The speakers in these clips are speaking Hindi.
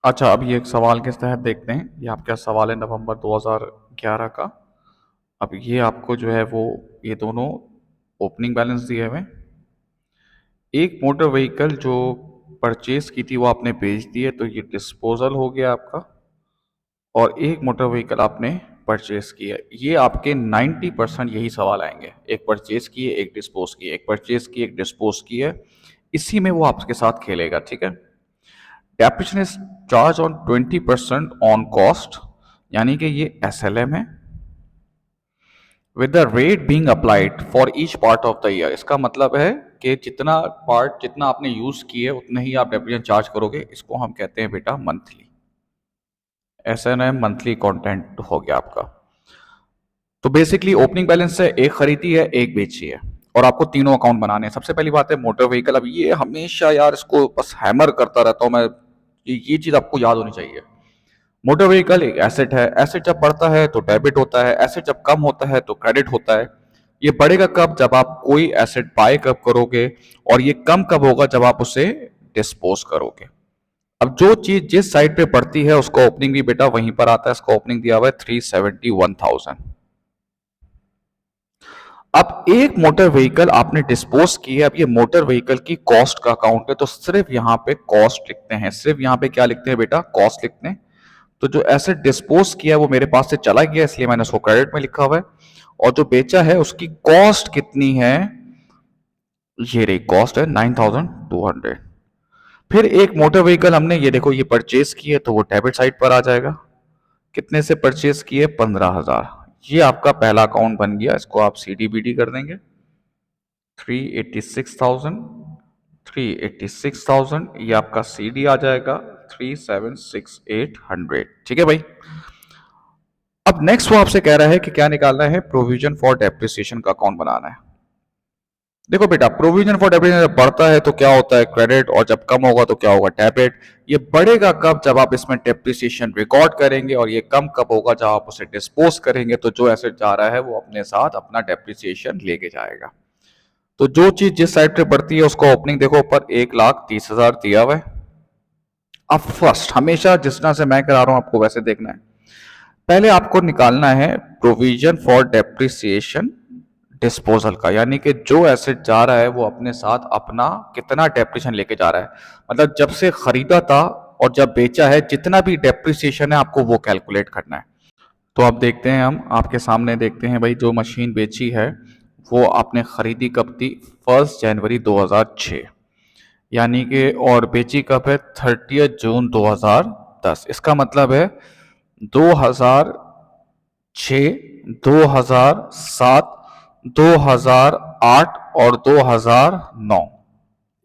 अच्छा, अभी एक सवाल के तहत देखते हैं। ये आपका सवाल है नवंबर 2011 का। अब ये आपको जो है वो ये दोनों ओपनिंग बैलेंस दिए हुए हैं। एक मोटर व्हीकल जो परचेज की थी वो आपने बेच दी है, तो ये डिस्पोजल हो गया आपका। और एक मोटर व्हीकल आपने परचेज की है। ये आपके 90% यही सवाल आएंगे। एक परचेज की है, एक डिस्पोज की है, एक परचेज की, एक डिस्पोज की है। इसी में वो आपके साथ खेलेगा, ठीक है। Depreciation is charge on 20% on cost, यानी कि ये एसएलएम है, with the rate being applied for each part of the year. इसका मतलब है कि जितना आपने यूज किए उतने ही आप डेप्रिसिएशन चार्ज करोगे। इसको हम कहते हैं बेटा मंथली। एसएलएम मंथली कंटेंट हो गया आपका। तो बेसिकली ओपनिंग बैलेंस से एक खरीदी है, एक बेची है, और आपको तीनों अकाउंट बनाने हैं। सबसे पहली बात है मोटर व्हीकल। अब ये हमेशा यार इसको बस हैमर करता रहता हूं मैं, ये चीज आपको याद होनी चाहिए। मोटर व्हीकल एक एसेट है। एसेट जब बढ़ता है तो डेबिट होता है, एसेट जब कम होता है तो क्रेडिट होता है। ये बढ़ेगा कब? जब आप कोई एसेट बाय कब करोगे, और ये कम कब होगा? जब आप उसे डिस्पोज करोगे। अब जो चीज जिस साइड पे बढ़ती है उसका ओपनिंग भी बेटा वहीं पर आता है। इसका ओपनिंग दिया हुआ है 371,000। अब एक मोटर व्हीकल आपने डिस्पोज की है। अब ये मोटर व्हीकल की कॉस्ट का अकाउंट है, तो सिर्फ यहां पे कॉस्ट लिखते हैं। सिर्फ यहां पे क्या लिखते हैं बेटा? कॉस्ट लिखते हैं। तो जो एसेट डिस्पोज किया है वो मेरे पास से चला गया, इसलिए मैंने उसको क्रेडिट में लिखा हुआ है। और जो बेचा है उसकी कॉस्ट कितनी है? ये रही कॉस्ट है 9,200। फिर एक मोटर व्हीकल हमने ये देखो ये परचेज की है, तो वो डेबिट साइड पर आ जाएगा। कितने से परचेज किए? 15,000। ये आपका पहला अकाउंट बन गया। इसको आप सीडीबीडी कर देंगे। 386,000, 386,000 ये आपका सीडी आ जाएगा 3,76,800। ठीक है भाई। अब नेक्स्ट वो आपसे कह रहा है कि क्या निकालना है? प्रोविजन फॉर डेप्रिसिएशन का अकाउंट बनाना है। देखो बेटा, प्रोविजन फॉर डेप्रिसिएशन जब बढ़ता है तो क्या होता है? क्रेडिट, और जब कम होगा तो क्या होगा? डेबिट। ये बढ़ेगा कब? जब आप इसमें डेप्रिसिएशन रिकॉर्ड करेंगे। और ये कम कब होगा? जब आप उसे डिस्पोज करेंगे। तो जो एसेट जा रहा है वो अपने साथ अपना डेप्रिसिएशन लेके जाएगा। तो जो चीज जिस साइड पे बढ़ती है उसका ओपनिंग देखो, ऊपर 1,30,000 दिया हुआ है। अब फर्स्ट हमेशा जिस तरह से मैं करा रहा हूं आपको वैसे देखना है। पहले आपको निकालना है प्रोविजन फॉर डेप्रिसिएशन डिस्पोजल का, यानी कि जो एसेट जा रहा है वो अपने साथ अपना कितना डेप्रिसिएशन लेके जा रहा है। मतलब जब से खरीदा था और जब बेचा है, जितना भी डेप्रिसिएशन है आपको वो कैलकुलेट करना है। तो अब देखते हैं, हम आपके सामने देखते हैं भाई। जो मशीन बेची है वो आपने खरीदी कब थी? 1 जनवरी 2006, यानी कि, और बेची कब है? 30 जून 2010। इसका मतलब है 2006, 2007, 2008 और 2009।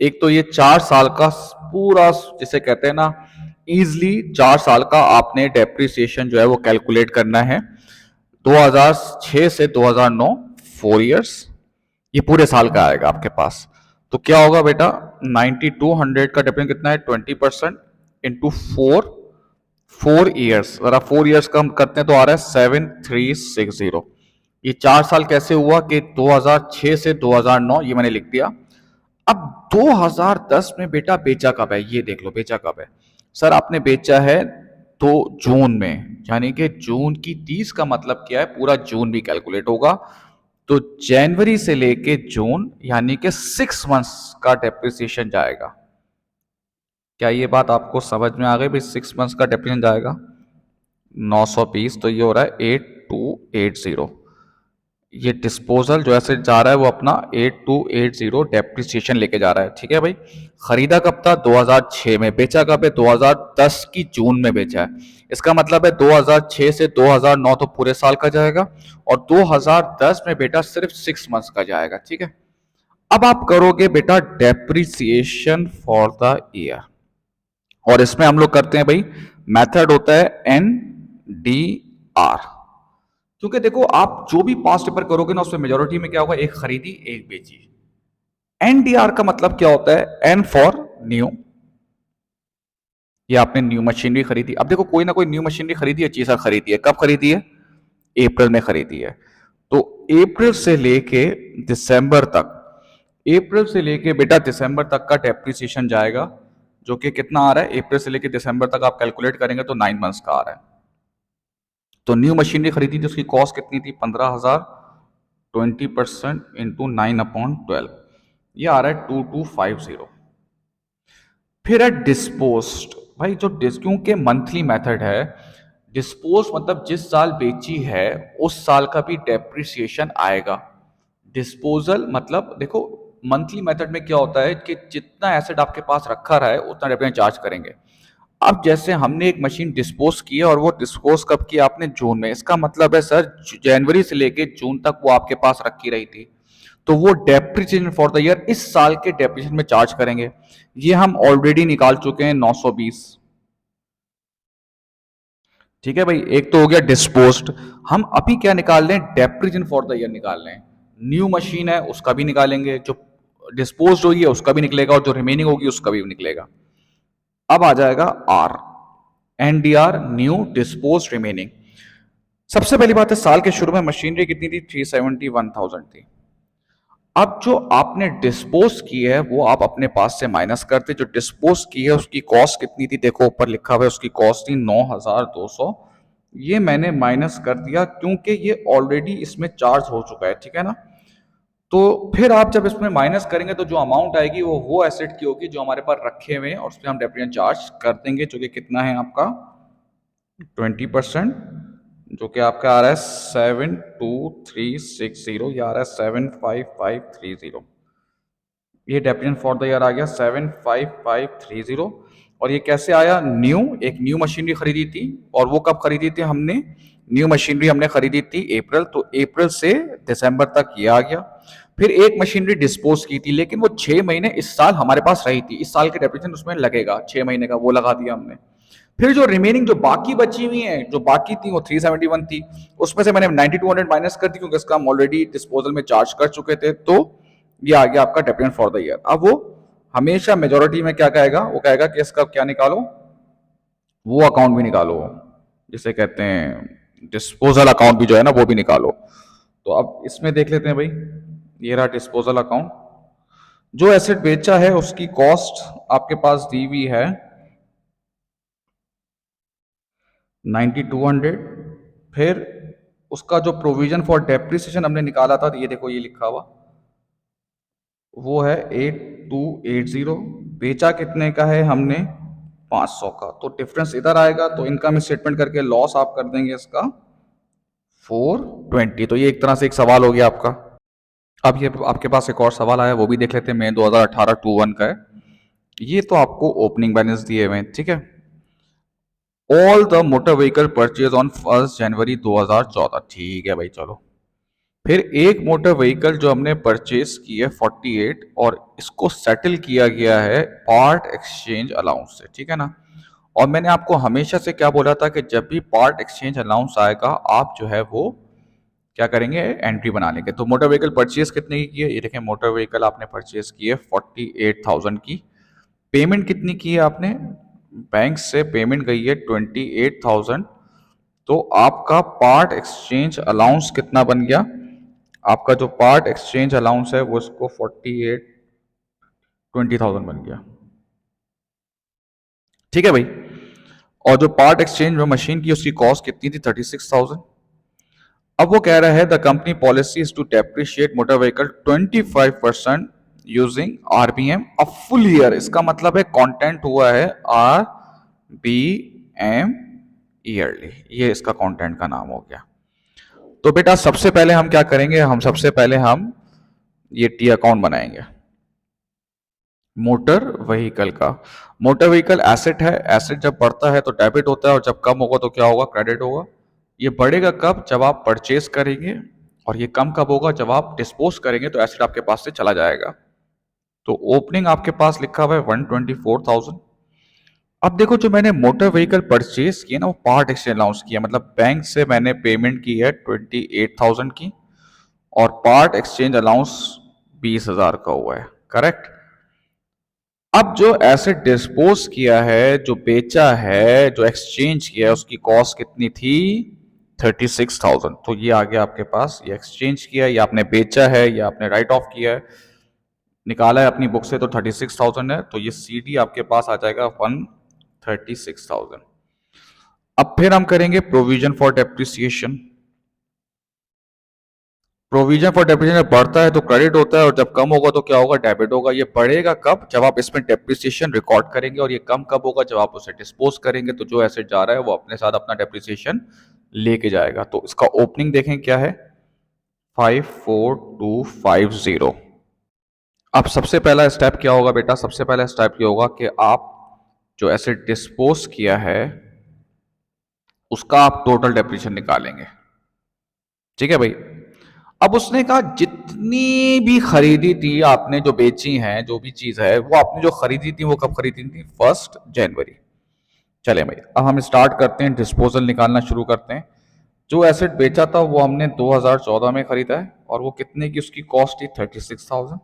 एक तो ये 4 साल का पूरा, जिसे कहते हैं ना, इजली 4 साल का आपने डेप्रिसिएशन जो है वो कैलकुलेट करना है। 2006 से 2009, 4 इयर्स। ये पूरे साल का आएगा आपके पास। तो क्या होगा बेटा? 9,200 का डेप्रिसिएशन कितना है? 20% इंटू 4 ईयर्स। अगर आप 4 ईयर्स का हम करते हैं तो आ रहा है 7,360। ये 4 साल कैसे हुआ कि 2006 से 2009 ये मैंने लिख दिया। अब 2010 में बेटा बेचा कब है? ये देख लो बेचा कब है। सर आपने बेचा है तो जून में, यानी कि जून की 30 का मतलब क्या है? पूरा जून भी कैलकुलेट होगा। तो जनवरी से लेके जून, यानी कि 6 मंथ्स का डेप्रिसिएशन जाएगा। क्या ये बात आपको समझ में आ गई भाई? 6 मंथ्स का डेप्रिसिएशन जाएगा 920, तो ये हो रहा है 8,280। ये डिस्पोजल जो एसेट जा रहा है वो अपना 8,280 डेप्रिसिएशन लेके जा रहा है। ठीक है भाई। खरीदा कब था? 2006 में। बेचा कब है? 2010 की जून में बेचा है। इसका मतलब है 2006 से 2009 तो पूरे साल का जाएगा, और 2010 में बेटा सिर्फ 6 मंथ्स का जाएगा। ठीक है। अब आप करोगे बेटा डेप्रिसिएशन फॉर द ईयर, और इसमें हम लोग करते हैं भाई, मेथड होता है NDR। क्योंकि देखो आप जो भी पास्ट पेपर करोगे ना उसमें मेजोरिटी में क्या होगा? एक खरीदी, एक बेची। NDR का मतलब क्या होता है? N for new. ये आपने न्यू मशीनरी खरीदी। अब देखो कोई ना कोई न्यू मशीनरी खरीदी है, चीज़ खरीदी है। कब खरीदी है? अप्रैल में खरीदी है। तो अप्रैल से लेके दिसंबर तक, अप्रैल से लेके बेटा दिसंबर तक का डेप्रिसिएशन जाएगा जो कि कितना आ रहा है, अप्रैल से लेकर दिसंबर तक आप कैलकुलेट करेंगे तो 9 मंथ्स का आ रहा है। तो न्यू मशीनरी खरीदी थी, उसकी कॉस्ट कितनी थी, 15,000, 20% इंटू 9/12, ये आ रहा है 2250। फिर है डिस्पोज्ड। भाई जो क्योंकि मंथली मेथड है, डिस्पोज मतलब जिस साल बेची है उस साल का भी डेप्रिसिएशन आएगा। डिस्पोजल मतलब देखो, मंथली मेथड में क्या होता है कि जितना एसेट आपके पास रखा रहा है उतना डेप्रिसिएशन चार्ज करेंगे। अब जैसे हमने एक मशीन डिस्पोज की है और वो डिस्पोज कब किया आपने, जून में, इसका मतलब है सर जनवरी से लेके जून तक वो आपके पास रखी रही थी, तो वो डेप्रिसिएशन फॉर द ईयर इस साल के डेप्रिसिएशन में चार्ज करेंगे। ये हम ऑलरेडी निकाल चुके हैं 920। ठीक है भाई, एक तो हो गया डिस्पोज्ड। हम अभी क्या निकाल रहे हैं, डेप्रिसिएशन फॉर द ईयर निकाल रहे हैं। न्यू मशीन है उसका भी निकालेंगे, जो डिस्पोज हुई है उसका भी निकलेगा, और जो रिमेनिंग होगी उसका भी निकलेगा। अब आ जाएगा R, NDR, new, dispose, remaining. सबसे पहली बात है, साल के शुरू में मशीनरी कितनी थी, 371,000 थी। अब जो आपने डिस्पोज की है वो आप अपने पास से माइनस करते, जो डिस्पोज की है उसकी कॉस्ट कितनी थी, देखो ऊपर लिखा हुआ है, उसकी कॉस्ट थी 9,200। ये मैंने माइनस कर दिया क्योंकि ये ऑलरेडी इसमें चार्ज हो चुका है, ठीक है ना। तो फिर आप जब इसमें माइनस करेंगे तो जो अमाउंट आएगी वो एसेट की होगी जो हमारे पास रखे हुए हैं, और उस पर हम डेप्रिसिएशन चार्ज कर देंगे, जो कि कितना है आपका 20%, जो कि आपका आ रहा है 72360, ये आ रहा है 75530। ये डेप्रिसिएशन फॉर द ईयर आ गया 75530। और ये कैसे आया, न्यू, एक न्यू मशीनरी खरीदी थी, और वो कब खरीदी थी हमने, न्यू मशीनरी हमने खरीदी थी अप्रैल, तो अप्रैल से दिसंबर तक ये आ गया। फिर एक मशीनरी डिस्पोज की थी, लेकिन वो 6 महीने इस साल हमारे पास रही थी, इस साल के डेप्रिसिएशन उसमें लगेगा 6 महीने का, वो लगा दिया हमने। फिर जो रिमेनिंग जो बाकी बची हुई है, जो बाकी थी वो 371 थी, उसमें से मैंने 9200 माइनस कर दी क्योंकि इसका हम ऑलरेडी डिस्पोजल में चार्ज कर चुके थे, तो ये आ गया आपका डेप्रिसिएशन फॉर द ईयर। अब वो हमेशा मेजोरिटी में क्या कहेगा, वो कहेगा कि इसका क्या निकालो, वो अकाउंट भी निकालो, जिसे कहते हैं डिस्पोजल अकाउंट भी जो है ना वो भी निकालो। तो अब इसमें देख लेते हैं भाई, ये रहा डिस्पोजल अकाउंट। जो एसेट बेचा है उसकी कॉस्ट आपके पास दी हुई है 9200। फिर उसका जो प्रोविजन फॉर डेप्रिसिएशन हमने निकाला था, ये देखो ये लिखा हुआ, वो है 8280। बेचा कितने का है हमने, 500 का, तो डिफरेंस इधर आएगा, तो इनकम स्टेटमेंट करके लॉस आप कर देंगे इसका 420। तो ये एक तरह से एक सवाल हो गया आपका। अब ये आपके पास एक और सवाल आया, वो भी देख लेते हैं, मई 2018-21 का है। ये तो आपको ओपनिंग बैलेंस दिए हुए हैं, ठीक है। All the motor vehicle purchase on 1 जनवरी 2014, ठीक है भाई चलो। फिर एक मोटर व्हीकल जो हमने परचेज की है 48, और इसको सेटल किया गया है पार्ट एक्सचेंज अलाउंस से, ठीक है ना। और मैंने आपको हमेशा से क्या बोला था कि जब भी पार्ट एक्सचेंज अलाउंस आएगा आप जो है वो क्या करेंगे, एंट्री बना लेंगे। तो मोटर व्हीकल परचेज कितने की है, ये देखें, मोटर व्हीकल आपने परचेज की है 48,000 की। पेमेंट कितनी की है आपने, बैंक से पेमेंट गई है 28,000। तो आपका पार्ट एक्सचेंज अलाउंस कितना बन गया, आपका जो पार्ट एक्सचेंज अलाउंस है वो इसको 20,000 बन गया, ठीक है भाई। और जो पार्ट एक्सचेंज में मशीन की उसकी कॉस्ट कितनी थी, 36,000। अब वो कह रहा है the company policy is to depreciate motor vehicle 25% using RBM a full year. इसका मतलब है कंटेंट हुआ है आरबीएम ईयरली, ये इसका कंटेंट का नाम हो गया। तो बेटा सबसे पहले हम क्या करेंगे, हम सबसे पहले हम ये टी अकाउंट बनाएंगे मोटर व्हीकल का। मोटर व्हीकल एसेट है, एसेट जब बढ़ता है तो डेबिट होता है, और जब कम होगा तो क्या होगा, क्रेडिट होगा। ये बढ़ेगा कब, जब आप परचेज करेंगे, और ये कम कब होगा, जब आप डिस्पोज करेंगे, तो एसेट आपके पास से चला जाएगा। तो ओपनिंग आपके पास लिखा हुआ है 124,000। अब देखो जो मैंने मोटर व्हीकल परचेज किया ना वो पार्ट एक्सचेंज अलाउंस किया, मतलब बैंक से मैंने पेमेंट की है 28,000 की, और पार्ट एक्सचेंज अलाउंस 20,000 का हुआ है, करेक्ट। अब जो एसेट डिस्पोज किया है, जो बेचा है, जो एक्सचेंज किया है, उसकी कॉस्ट कितनी थी, 36,000। तो ये आ गया आपके पास, ये एक्सचेंज किया, ये आपने बेचा है, ये आपने राइट ऑफ किया है। निकाला है अपनी बुक से तो 36,000 है, तो ये CD आपके पास आ जाएगा 136,000। अब फिर हम करेंगे provision for depreciation. Provision for depreciation जब बढ़ता है तो क्रेडिट होता है, और जब कम होगा तो क्या होगा, डेबिट होगा। ये बढ़ेगा कब, जब आप इसमें डेप्रिसिएशन रिकॉर्ड करेंगे, और ये कम कब होगा, जब आप उसे डिस्पोज करेंगे। तो जो एसेट जा रहा है वो अपने साथ अपना डेप्रिसिएशन लेके जाएगा। तो इसका ओपनिंग देखें क्या है, 54250। अब सबसे पहला स्टेप क्या होगा बेटा, सबसे पहला स्टेप ये होगा कि आप जो एसेट डिस्पोज किया है उसका आप टोटल डेप्रिसिएशन निकालेंगे। ठीक है भाई। अब उसने कहा जितनी भी खरीदी थी आपने, जो बेची हैं, जो भी चीज है वो आपने जो खरीदी थी वो कब खरीदी थी, 1 जनवरी। चले भाई, अब हम स्टार्ट करते हैं, डिस्पोजल निकालना शुरू करते हैं। जो एसेट बेचा था वो हमने 2014 में खरीदा है, और वो कितने की उसकी कॉस्ट थी, 36,000।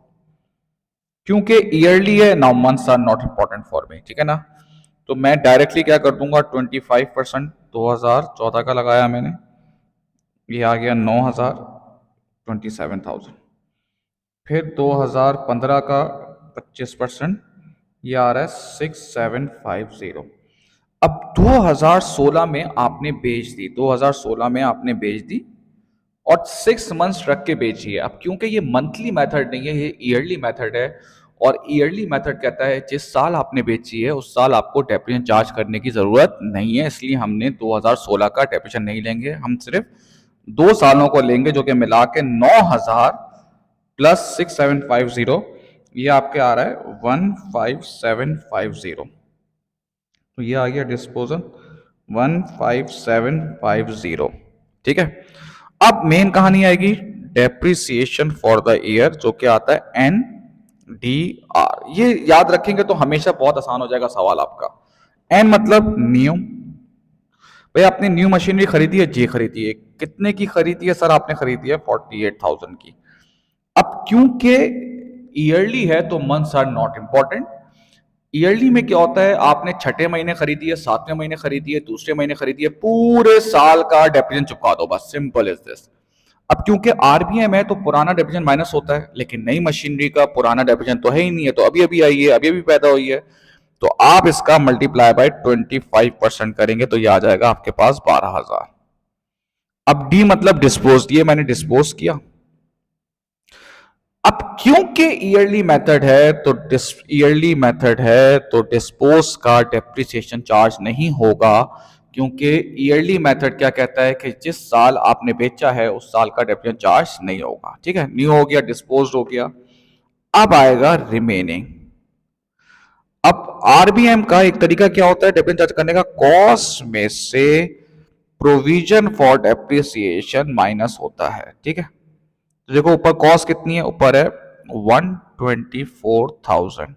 क्योंकि ईयरली है, now months are not important for me, ठीक है ना। तो मैं डायरेक्टली क्या कर दूंगा, 25% 2014 का लगाया मैंने, ये आ गया 9,000, 27,000। फिर 2015 का 25%, ये आ रहा है 6,750। अब 2016 में आपने बेच दी, 2016 में आपने बेच दी, और 6 मंथ्स रख के बेची है। अब क्योंकि ये मंथली मेथड नहीं है, ये ईयरली मेथड है, और ईयरली मेथड कहता है जिस साल आपने बेची है उस साल आपको डेप्रिसिएशन चार्ज करने की जरूरत नहीं है। इसलिए हमने 2016 का डेप्रिसिएशन नहीं लेंगे, हम सिर्फ 2 सालों को लेंगे, जो कि मिला के 9,000 प्लस 6,750, ये आपके आ रहा है 15,750। तो ये आ गया डिस्पोजल 15,750। ठीक है। अब मेन कहानी आएगी डेप्रिसिएशन फॉर द ईयर, जो कि आता है NDR। ये याद रखेंगे तो हमेशा बहुत आसान हो जाएगा सवाल आपका। एन मतलब न्यू। भाई आपने न्यू मशीनरी खरीदी है, जी खरीदी है, कितने की खरीदी है सर, आपने खरीदी है 48,000 की। अब क्योंकि ईयरली है तो months are not important. Yearly में क्या होता है, आपने छठे महीने खरीदी है, 7वें महीने खरीदी है, दूसरे महीने खरीदी है, पूरे साल का डेप्रिसिएशन चुका दो, बस सिंपल इज दिस। अब क्योंकि आरबीएम है तो पुराना डेप्रिसिएशन माइनस होता है, लेकिन नई मशीनरी का पुराना डेप्रिसिएशन तो है ही नहीं है, तो अभी अभी आई है, अभी अभी पैदा हुई है। तो आप इसका मल्टीप्लाई बाय 25% करेंगे तो ये आ जाएगा आपके पास 12,000। अब डी मतलब डिस्पोज, ये मैंने डिस्पोज किया। अब क्योंकि ईयरली मेथड है तो डिस्पोज का डेप्रिसिएशन चार्ज नहीं होगा। क्योंकि ईयरली मेथड क्या कहता है कि जिस साल आपने बेचा है उस साल का डेप्रिसिएशन चार्ज नहीं होगा। ठीक है, न्यू हो गया, डिस्पोज हो गया। अब आएगा रिमेनिंग। अब आरबीएम का एक तरीका क्या होता है डेप्रिसिएशन चार्ज करने का, कॉस्ट में से प्रोविजन फॉर डेप्रिसिएशन माइनस होता है। ठीक है, तो देखो ऊपर कॉस्ट कितनी है, ऊपर है 124,000,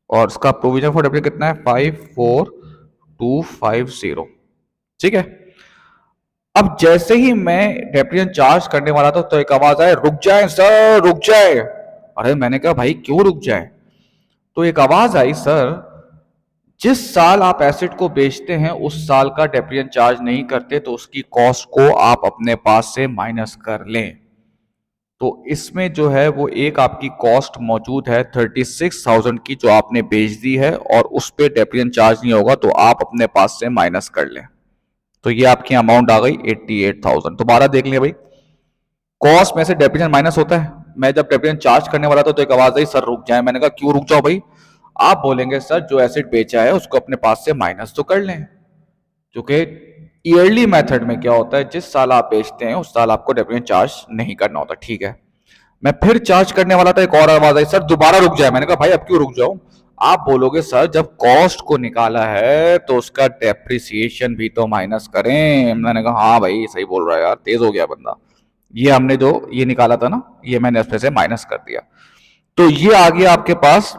और इसका प्रोविजन फॉर डेप्रिसिएशन कितना है, 54,250। ठीक है। अब जैसे ही मैं डेप्रिसिएशन चार्ज करने वाला था तो एक आवाज आए, रुक जाए सर, रुक जाए। अरे मैंने कहा भाई क्यों रुक जाए, तो एक आवाज आई, सर जिस साल आप एसेट को बेचते हैं उस साल का डेप्रिसिएशन चार्ज नहीं करते, तो उसकी कॉस्ट को आप अपने पास से माइनस कर लें। तो इसमें जो है वो एक आपकी कॉस्ट मौजूद है 36,000 की, जो आपने बेच दी है, और उस पर डेप्रिसिएशन चार्ज नहीं होगा, तो आप अपने पास से माइनस कर लें। तो ये आपकी अमाउंट आ गई 88,000। दोबारा देख लें भाई, कॉस्ट में से डेप्रिसिएशन माइनस होता है। मैं जब डेप्रिसिएशन चार्ज करने वाला था तो एक आवाज आई, सर रुक जाए। मैंने कहा क्यों रुक जाओ भाई, आप बोलेंगे सर जो एसेट बेचा है उसको अपने पास से माइनस तो कर लें। क्योंकि ईयरली मेथड में क्या होता है, जिस साल आप बेचते हैं उस साल आपको डेप्रिसिएशन चार्ज नहीं करना होता। ठीक है, मैं फिर चार्ज करने वाला था, एक और आवाज आई, सर दोबारा रुक जाए। मैंने कहा भाई अब क्यों रुक जाऊं, आप बोलोगे सर जब कॉस्ट को निकाला है तो उसका डेप्रिसिएशन भी तो माइनस करें। मैंने कहा हाँ भाई सही बोल रहा है यार, तेज हो गया बंदा। ये हमने जो ये निकाला था ना, ये मैंने उसमें से माइनस कर दिया। तो ये आ गया आपके पास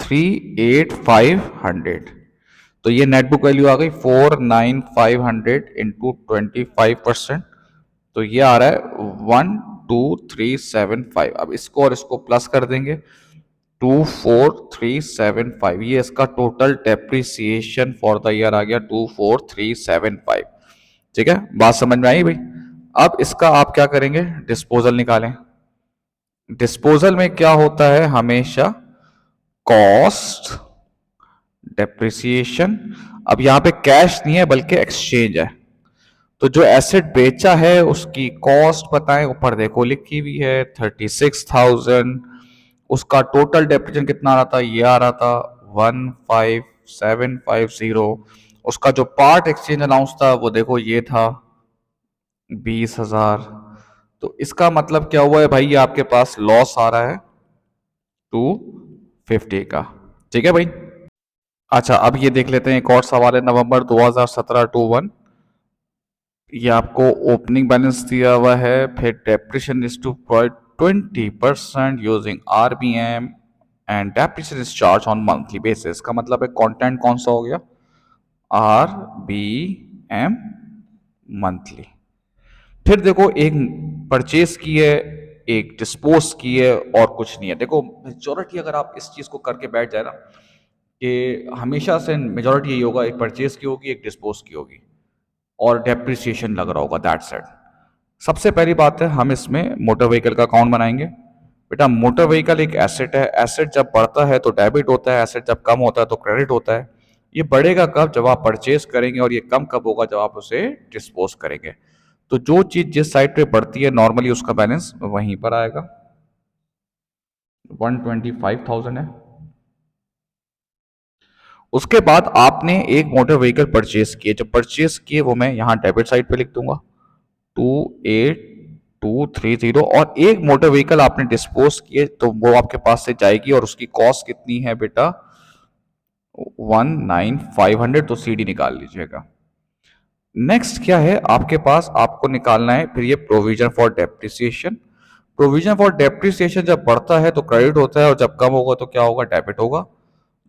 38,500। तो ये नेटबुक वैल्यू आ गई 49,500 इंटू 25%। तो ये आ रहा है 12375। अब इसको और इसको प्लस कर देंगे, 24,375। ये इसका total depreciation for the year आ गया 24,375। ठीक है, बात समझ में आई भाई। अब इसका आप क्या करेंगे, डिस्पोजल निकालें। डिस्पोजल में क्या होता है हमेशा, कॉस्ट, डेप्रिसिएशन। अब यहाँ पे कैश नहीं है बल्कि एक्सचेंज है, तो जो एसेट बेचा है उसकी कॉस्ट बताएं, ऊपर देखो लिखी हुई है 36,000। उसका टोटल डेप्रिसिएशन कितना आ रहा था, ये आ रहा था 15,750। उसका जो पार्ट एक्सचेंज अलाउंस था वो देखो ये था 20,000। तो इसका मतलब क्या हुआ है भाई, ये आपके पास लॉस आ रहा है 250 का। ठीक है भाई। अच्छा अब ये देख लेते हैं, एक और सवाल है नवंबर 2017 टू 1। ये आपको ओपनिंग बैलेंस दिया हुआ है, फिर depreciation is to 20% using RBM and depreciation is charge on monthly basis. का मतलब है कंटेंट कौन सा हो गया, आर बी एम, मंथली। फिर देखो एक परचेज की है, एक डिस्पोज की है, और कुछ नहीं है। देखो मेजोरिटी अगर आप इस चीज को करके बैठ जाए ना, कि हमेशा से मेजोरिटी यही होगा, एक परचेज की होगी, एक डिस्पोज की होगी, और डेप्रिसिएशन लग रहा होगा, दैट्स इट। सबसे पहली बात है, हम इसमें मोटर व्हीकल का अकाउंट बनाएंगे। बेटा मोटर व्हीकल एक एसेट है, एसेट जब बढ़ता है तो डेबिट होता है, एसेट जब कम होता है तो क्रेडिट होता है। ये बढ़ेगा कब, जब आप परचेज करेंगे, और ये कम कब होगा, जब आप उसे डिस्पोज करेंगे। तो जो चीज जिस साइड पे बढ़ती है नॉर्मली उसका बैलेंस वहीं पर आएगा। 125,000 है। उसके बाद आपने एक मोटर व्हीकल परचेज किए, जो परचेज किए वो मैं यहाँ डेबिट साइड पे लिख दूंगा 28,230। और एक मोटर व्हीकल आपने डिस्पोज किए तो वो आपके पास से जाएगी, और उसकी कॉस्ट कितनी है बेटा, 19,500। तो सीडी निकाल लीजिएगा। नेक्स्ट क्या है आपके पास, आपको निकालना है फिर ये provision for depreciation. Provision for depreciation जब बढ़ता है तो क्रेडिट होता है, और जब कम होगा तो क्या होगा, डेबिट होगा।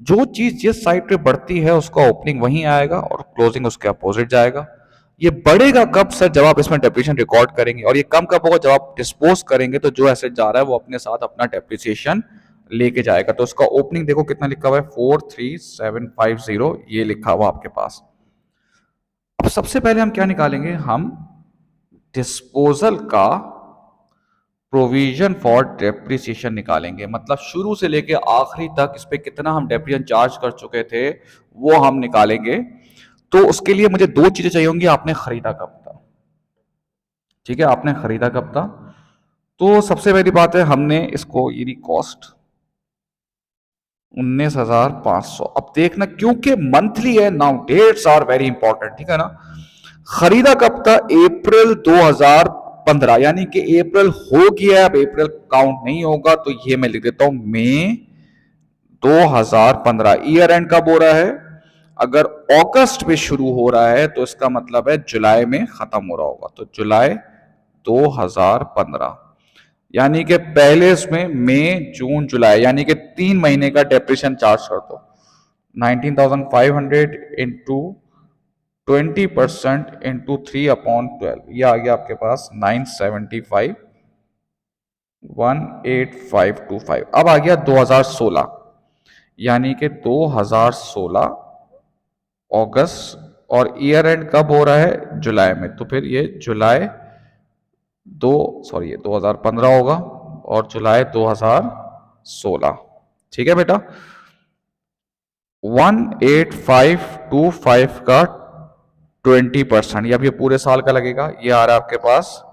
जो चीज जिस साइड पे बढ़ती है उसका ओपनिंग वहीं आएगा और क्लोजिंग उसके अपोजिट जाएगा। ये बढ़ेगा कब सर, जब आप इसमें डेप्रिसिएशन रिकॉर्ड करेंगे, और ये कम कब होगा, जब आप डिस्पोज करेंगे। तो जो एसेट जा रहा है वो अपने साथ अपना डेप्रिसिएशन लेके जाएगा। तो उसका ओपनिंग देखो कितना लिखा हुआ है, 43750, ये लिखा हुआ आपके पास। अब सबसे पहले हम क्या निकालेंगे, हम डिस्पोजल का प्रोविजन फॉर डेप्रिसिएशन निकालेंगे। मतलब शुरू से लेके आखिरी तक इस पे कितना हम डेप्रिसिएशन चार्ज कर चुके थे वो हम निकालेंगे। तो उसके लिए मुझे दो चीजें चाहिए होंगी, आपने खरीदा कब था। ठीक है, आपने खरीदा कब था। तो सबसे पहली बात है, हमने इसको ये कॉस्ट 19,500। अब देखना क्योंकि मंथली है, now dates are very important, ठीक है ना। खरीदा कब था, अप्रैल 2015, यानी कि अप्रैल हो गया, अब अप्रैल काउंट नहीं होगा, तो ये मैं लिख देता हूं मई 2015। ईयर एंड कब हो रहा है, अगर अगस्त में शुरू हो रहा है तो इसका मतलब है जुलाई में खत्म हो रहा होगा। तो जुलाई 2015, यानी कि पहले इसमें मई जून जुलाई, यानी कि 3 महीने का डेप्रिसिएशन चार्ज कर दो। 19,500 इंटू 20% इंटू 3/12, ये आ गया आपके पास 975, 18525। अब आ गया 2016, यानी कि 2016 अगस्त, और ईयर एंड कब हो रहा है, जुलाई में। तो फिर ये जुलाई दो सॉरी ये 2015 होगा, और जुलाई 2016। ठीक है बेटा। 18525 का 20%, या अब ये पूरे साल का लगेगा, ये आ रहा है आपके पास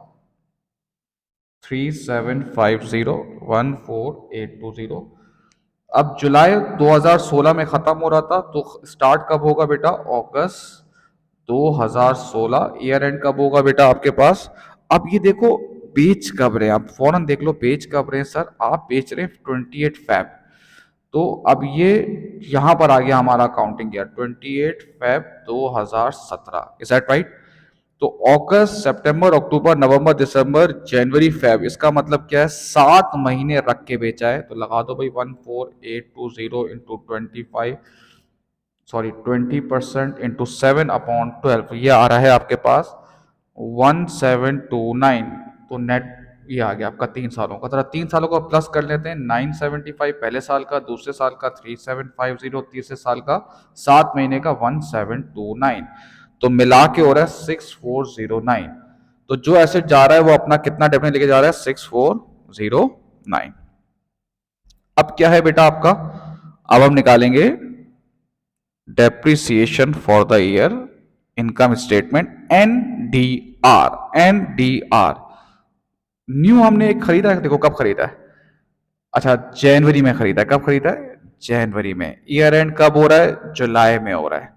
3750, 14820। अब जुलाई 2016 में खत्म हो रहा था, तो स्टार्ट कब होगा बेटा, अगस्त 2016। ईयर एंड कब होगा बेटा आपके पास। अब ये देखो बेच कब रहे हैं, आप फौरन देख लो बेच कब रहे हैं सर, आप बेच रहे हैं 28 फेब। तो अब ये यहां पर आ गया हमारा counting year 28 Feb 2017, is that right. तो अगस्त सितंबर अक्टूबर नवंबर दिसंबर जनवरी फेब, इसका मतलब क्या है, 7 महीने रख के बेचा है। तो लगा दो भाई 14820 इंटू 25, सॉरी 20% इंटू 7/12, ये आ रहा है आपके पास 1729। तो नेट ये आ गया आपका 3 सालों का। जरा 3 सालों का प्लस कर लेते हैं, 975 पहले साल का, दूसरे साल का 3750, तीसरे साल का 7 महीने का 1729। तो मिला के हो रहा है 6409। तो जो एसेट जा रहा है वो अपना कितना डेफिनेट लेके जा रहा है, 6409। 9। अब क्या है बेटा आपका, अब हम निकालेंगे depreciation for the year, income statement, NDR. New हमने एक खरीदा है, देखो कब खरीदा है, अच्छा जनवरी में खरीदा है। कब खरीदा है, जनवरी में। ईयर एंड कब हो रहा है, जुलाई में हो रहा है।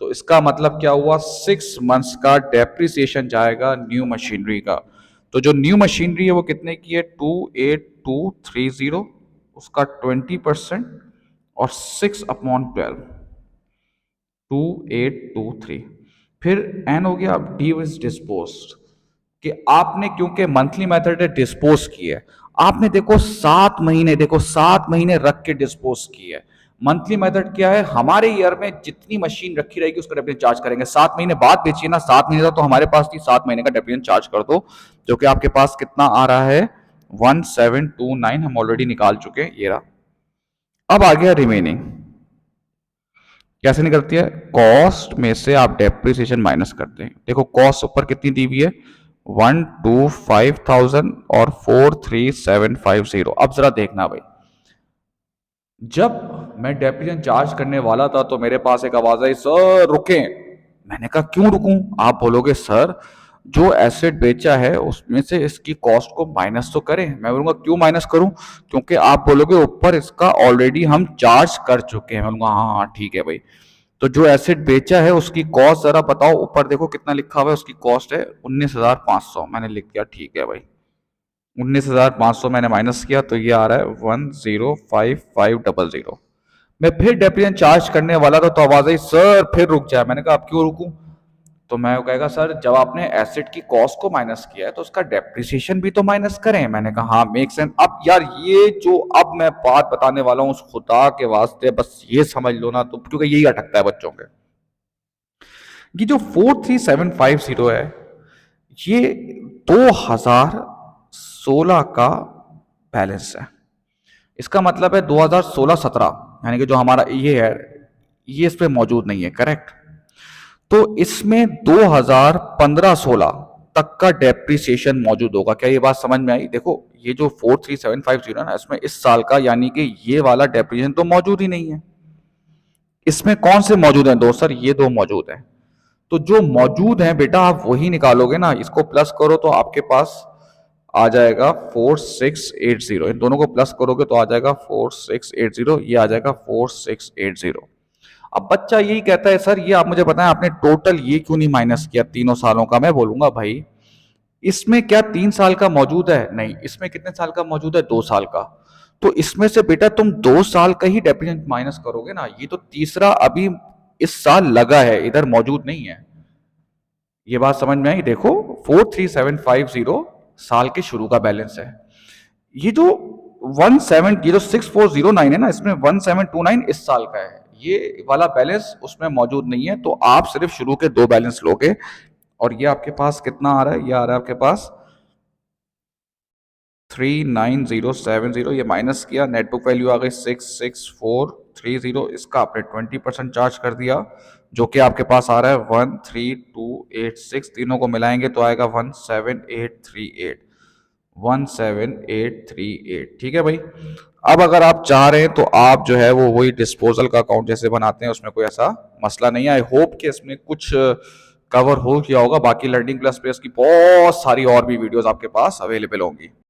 तो इसका मतलब क्या हुआ, 6 मंथ्स का डेप्रिसिएशन जाएगा न्यू मशीनरी का। तो जो न्यू मशीनरी है वो कितने की है, 28230, उसका 20%, और 6/12, 2823। फिर एन हो गया, अब डी इज डिस्पोज्ड, कि आपने क्योंकि मंथली मेथड है डिस्पोज की है, आपने देखो 7 महीने, देखो 7 महीने रख के डिस्पोज की है। मंथली मेथड क्या है, हमारे ईयर में जितनी मशीन रखी रहेगी उसका डेप्रिसिएशन चार्ज करेंगे। 7 महीने बाद बेचिए ना, 7 महीने तक तो हमारे पास थी, 7 महीने का डेप्रिसिएशन चार्ज कर दो, जो कि आपके पास कितना आ रहा है, 1729, हम ऑलरेडी निकाल चुके हैं, ये रहा। अब आ गया रिमेनिंग, कैसे निकलती है, कॉस्ट में से आप डेप्रिसिएशन माइनस करते हैं। देखो कॉस्ट ऊपर कितनी दी हुई है, 125,000 और 43750। अब जरा देखना भाई, जब मैं डेप्रिसिएशन चार्ज करने वाला था तो मेरे पास एक आवाज आई, सर रुकें। मैंने कहा क्यों रुकूं, आप बोलोगे सर जो एसेट बेचा है उसमें से इसकी कॉस्ट को माइनस तो करें। मैं बोलूंगा क्यों माइनस करूं, क्योंकि आप बोलोगे ऊपर इसका ऑलरेडी हम चार्ज कर चुके हैं। मैं बोलूंगा हाँ हाँ ठीक है भाई। तो जो एसेट बेचा है उसकी कॉस्ट जरा बताओ, ऊपर देखो कितना लिखा हुआ है, उसकी कॉस्ट है 19,500। मैंने लिख दिया ठीक है भाई, 19,500 मैंने माइनस किया तो ये आ रहा है 105500। मैं फिर डेप्रिसिएशन चार्ज करने वाला था तो आवाज आई, सर फिर रुक जाए। मैंने कहा अब क्यों रुकूं, तो मैं कहेगा सर जब आपने एसेट की कॉस्ट को माइनस किया है तो उसका डेप्रिसिएशन भी तो माइनस करें। मैंने कहा हाँ मेक सेंस। अब यार ये जो अब मैं बात बताने वाला हूं, उस खुदा के वास्ते बस ये समझ लो ना, तो क्योंकि यही अटकता है बच्चों के, ये जो 43750 है, ये 2016 का बैलेंस है। इसका मतलब है 2016-17, यानी कि जो हमारा ये है, ये इस पे मौजूद नहीं है, करेक्ट। तो इसमें 2015-16 तक का डेप्रिसिएशन मौजूद होगा। क्या ये बात समझ में आई, देखो ये जो 43750 है ना, इसमें इस साल का यानी कि ये वाला डेप्रिसिएशन तो मौजूद ही नहीं है। इसमें कौन से मौजूद हैं दोस्त, सर ये दो मौजूद हैं। तो जो मौजूद हैं बेटा आप वही निकालोगे ना, इसको प्लस करो तो आपके पास आ जाएगा 4680। इन दोनों को प्लस करोगे तो आ जाएगा 4680, ये आ जाएगा 4680। अब बच्चा यही कहता है सर ये आप मुझे बताएं आपने टोटल ये क्यों नहीं माइनस किया तीनों सालों का। मैं बोलूंगा भाई इसमें क्या 3 साल का मौजूद है, नहीं, इसमें कितने साल का मौजूद है, 2 साल का। तो इसमें से बेटा तुम 2 साल का ही डेप्रिसिएशन माइनस करोगे ना, ये तो तीसरा अभी इस साल लगा है, इधर मौजूद नहीं है। ये बात समझ में आई, देखो 43750 साल के शुरू का बैलेंस है। ये जो 17 ये जो 6409 है ना, इसमें 1729 इस साल का है, ये वाला बैलेंस उसमें मौजूद नहीं है। तो आप सिर्फ शुरू के 2 बैलेंस लोगे, और ये आपके पास कितना आ रहा है, ये आ रहा है आपके पास 39070। ये माइनस किया, नेट बुक वैल्यू आ गई 66430, इसका आपने 20% चार्ज कर दिया, जो कि आपके पास आ रहा है 13286। तीनों को मिलाएंगे तो आएगा 17838, 17838। ठीक है भाई। अब अगर आप चाह रहे हैं तो आप जो है वो वही डिस्पोजल का अकाउंट जैसे बनाते हैं, उसमें कोई ऐसा मसला नहीं है। आई होप कि इसमें कुछ कवर हो गया होगा। बाकी लर्निंग प्लस पे इसकी बहुत सारी और भी वीडियोस आपके पास अवेलेबल होंगी।